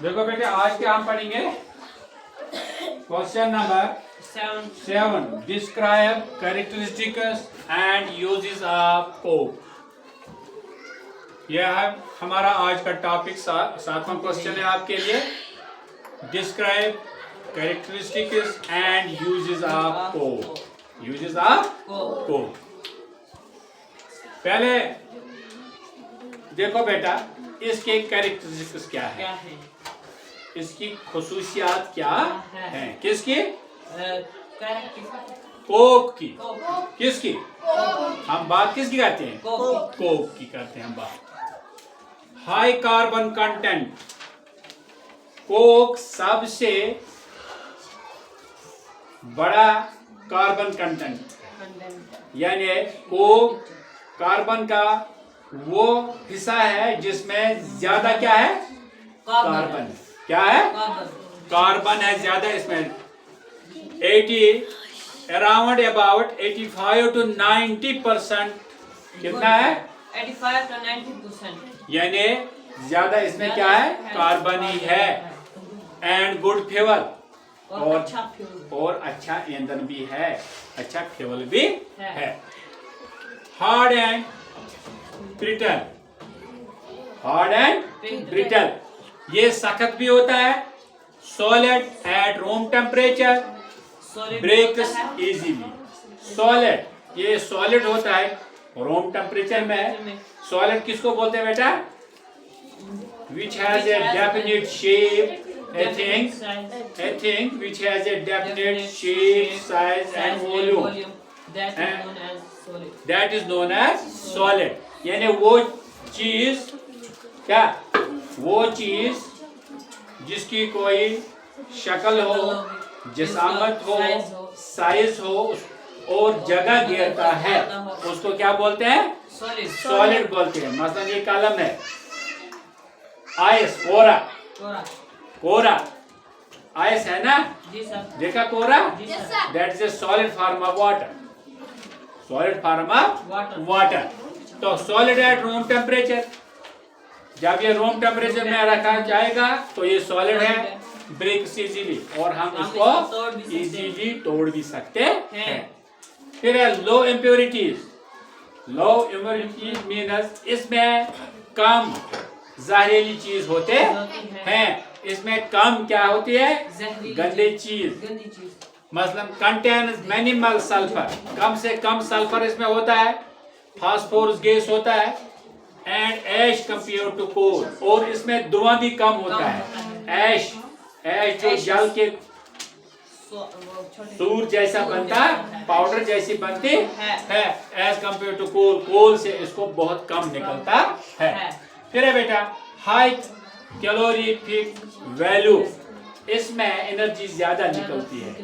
देखो बेटे आज के हम पढ़ेंगे question number 7 describe characteristics and uses of Coke. यह है हमारा आज का टॉपिक। सातवां क्वेश्चन है आपके लिए, describe characteristics and uses of Coke. Uses of Coke. पहले देखो बेटा इसके कैरेक्टरिस्टिक्स क्या है, इसकी खुसूसियात क्या है। किसकी? कोक की। किसकी? हम बात किसकी करते हैं? कोक की करते हैं हम बात। High carbon content. कोक सबसे बड़ा कार्बन कंटेंट, यानी कोक कार्बन का वो हिस्सा है जिसमें ज्यादा क्या है? कार्बन। क्या है? कार्बन है ज्यादा इसमें। 85 to 90%। कितना है? 85 to 90%। यानी ज्यादा इसमें क्या है? कार्बन ही है। एंड गुड फ्यूल, और अच्छा ईंधन भी है, अच्छा फ्यूल भी है। Hard and brittle. Hard and brittle, ये सख्त भी होता है। Solid at room temperature breaks easily. Solid, ये सॉलिड होता है रूम टेम्परेचर में। सॉलिड किसको बोलते हैं बेटा? Which has a definite shape, a thing which has a definite shape, size and volume, that is known as solid। यानी वो चीज क्या? वो चीज जिसकी कोई शक्ल हो, जिसामत हो, साइज हो और जगह घेरता है, उसको क्या बोलते हैं? सॉलिड बोलते हैं। मसलन ये कलम है, आइस, कोरा। कोरा आइस है ना? जी सर। देखा कोरा? जी sir. That is a solid form of water. Solid form of water. तो सॉलिड एट रूम टेम्परेचर, जब ये रूम टेम्परेचर में रखा जाएगा तो ये सॉलिड है, ब्रेक्स इजीली, और हम इसको इजीली तोड़ भी सकते हैं। फिर है लो इम्प्योरिटीज। लो इम्प्योरिटीज मीन्स इसमें कम जहरीली चीज होते हैं। इसमें कम क्या होती है? गंदी चीज। मसलन कंटेन्स मिनिमल सल्फर, कम से कम सल्फर इसमें होता है। फास्फोरस गैस होता है। एंड ऐश कंपेयर टू कोल, और इसमें धुआं भी कम होता है। ऐश जो जल के सूर जैसा बनता, पाउडर जैसी बनती है, एज कंपेयर टू कोल, कोल से इसको बहुत कम निकलता है। फिर है बेटा हाई कैलोरीफिक वैल्यू, इसमें एनर्जी ज्यादा निकलती है।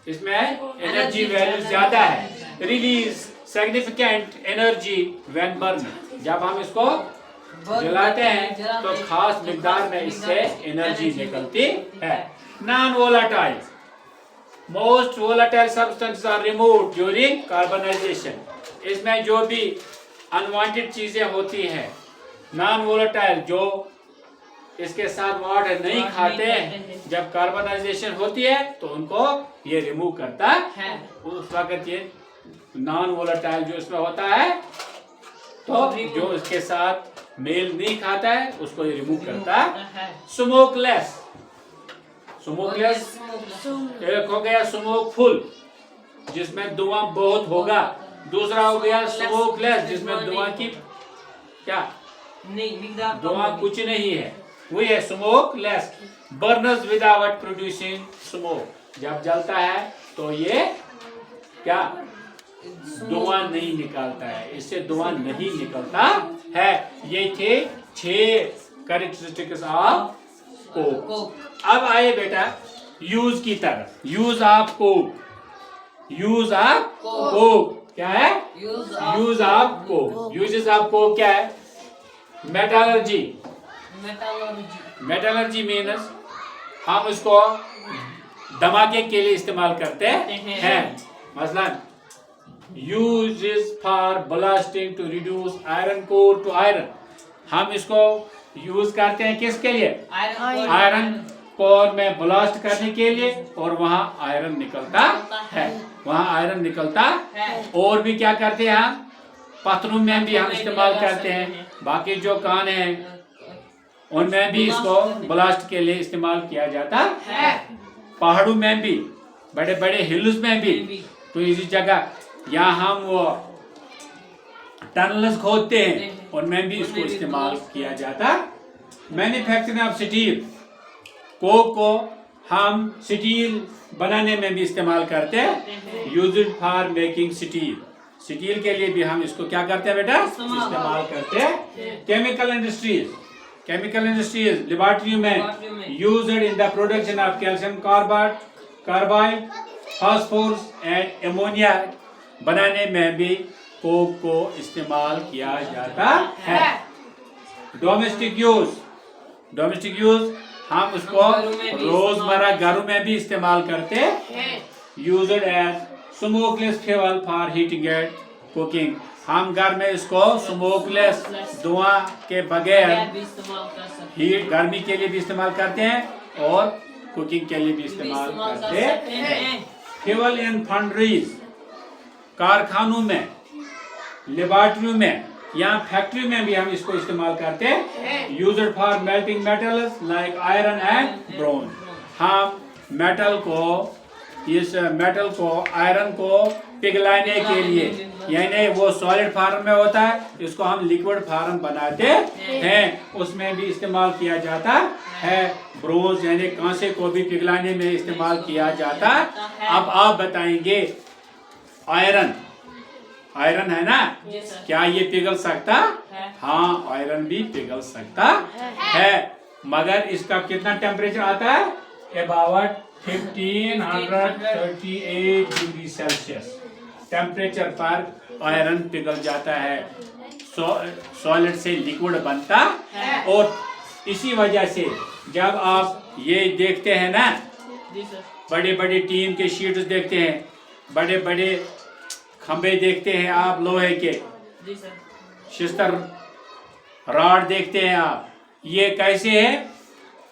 इसमें एनर्जी वैल्यू ज्यादा है। Release significant energy when burn, जब हम इसको जलाते हैं तो खास मिकदार में इससे एनर्जी निकलती है। Non volatile, most volatile substances are removed during carbonization. इसमें जो भी अनवांटेड चीजें होती हैं, नॉन वोलेटाइल, जो इसके साथ वाटर नहीं खाते हैं, जब कार्बनाइजेशन होती है तो उनको ये रिमूव करता है। उस वक्त ये नॉन वोलेटाइल जो इसमें होता है, तो जो इसके साथ मेल नहीं खाता है उसको ये रिमूव करता है। स्मोकलेस, एक हो गया स्मोकफुल जिसमें धुआं बहुत होगा। दूसरा हो गया स्मोकलेस जिसमें धुआं की क्या? धुआं कुछ नहीं है, वही है smokeless. Burners without producing smoke, जब जलता है तो ये क्या? धुआं नहीं निकालता है, इससे धुआं नहीं निकलता है। ये थे 6 कैरेक्टरिस्टिक्स ऑफ कोक। अब आए बेटा यूज की तरफ। Use of Coke. Use of Coke क्या है? Use of Coke. Uses of Coke क्या है? मेटालर्जी। मेटालर्जी मीन्स हम इसको धमाके के लिए इस्तेमाल करते हैं। मसलन uses for blasting to reduce iron core to iron, हम इसको यूज करते हैं किसके लिए? Iron. आयरन कोर में ब्लास्ट करने के लिए, और वहाँ आयरन निकलता है, वहाँ आयरन निकलता है। और भी क्या करते हैं हम? पत्थरों में भी हम इस्तेमाल करते हैं। बाकी जो कान है उनमें भी इसको ब्लास्ट के लिए इस्तेमाल किया जाता है। पहाड़ों में भी, बड़े बड़े हिल्स में भी, तो इसी जगह यहाँ हम वो टनल्स खोदते हैं, उनमें भी इसको इस्तेमाल किया जाता। मैन्युफैक्चरिंग ऑफ स्टील, कोक को हम स्टील बनाने में भी इस्तेमाल करते हैं। Used for making steel, steel के लिए भी हम इसको क्या करते हैं बेटा? इस्तेमाल करते हैं। Chemical industries, chemical industries laboratory में used in the production of calcium carbide, phosphorus and ammonia बनाने में भी कोक को इस्तेमाल किया जाता है। डोमेस्टिक यूज, डोमेस्टिक यूज हम उसको रोजमर्रा घरों में भी इस्तेमाल करते हैं। Used as smokeless fuel for heating and cooking, हम घर में इसको स्मोकलेस धुआं के बगैर हीट गर्मी के लिए भी इस्तेमाल करते हैं और कुकिंग के लिए भी इस्तेमाल करते हैं। फ्यूल इन फैक्ट्रीज, कारखानों में, लेबोरेटरी में या फैक्ट्री में भी हम इसको इस्तेमाल करते हैं। Used for melting metals like iron and bronze, हम मेटल को, इस मेटल को, आयरन को पिघलाने के लिए, यानी वो सॉलिड फॉर्म में होता है, इसको हम लिक्विड फॉर्म बनाते हैं, उसमें भी इस्तेमाल किया जाता है। ब्रोंज यानी कांसे को भी पिघलाने में इस्तेमाल किया जाता। अब आप बताएंगे आयरन, आयरन है ना, क्या ये पिघल सकता है? हाँ, आयरन भी पिघल सकता है, मगर इसका कितना टेम्परेचर आता है? अबाउट 1538 डिग्री सेल्सियस टेम्परेचर पर आयरन पिघल जाता है, सॉलिड से लिक्विड बनता। और इसी वजह से जब आप ये देखते हैं ना, बड़े बड़े टीन के शीट्स देखते हैं, बड़े बड़े खंबे देखते हैं आप लोहे के, शिस्तर रॉड देखते हैं आप, ये कैसे है?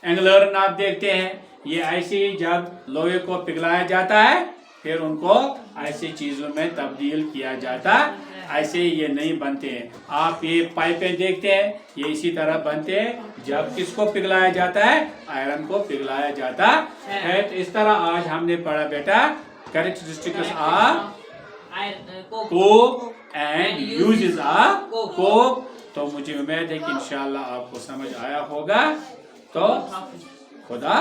एंगलर्न आप देखते हैं, ये ऐसे ही जब लोहे को पिघलाया जाता है फिर उनको ऐसी चीजों में तब्दील किया जाता, ऐसे ये नहीं बनते हैं। आप ये पाइपें देखते हैं, ये इसी तरह बनते हैं जब किसको पिघलाया जाता है? आयरन को पिघलाया जाता है। तो इस तरह आज हमने पढ़ा बेटा characteristics of Coke and uses of Coke. तो मुझे उम्मीद है कि इंशाल्लाह आपको समझ आया होगा। तो खुदा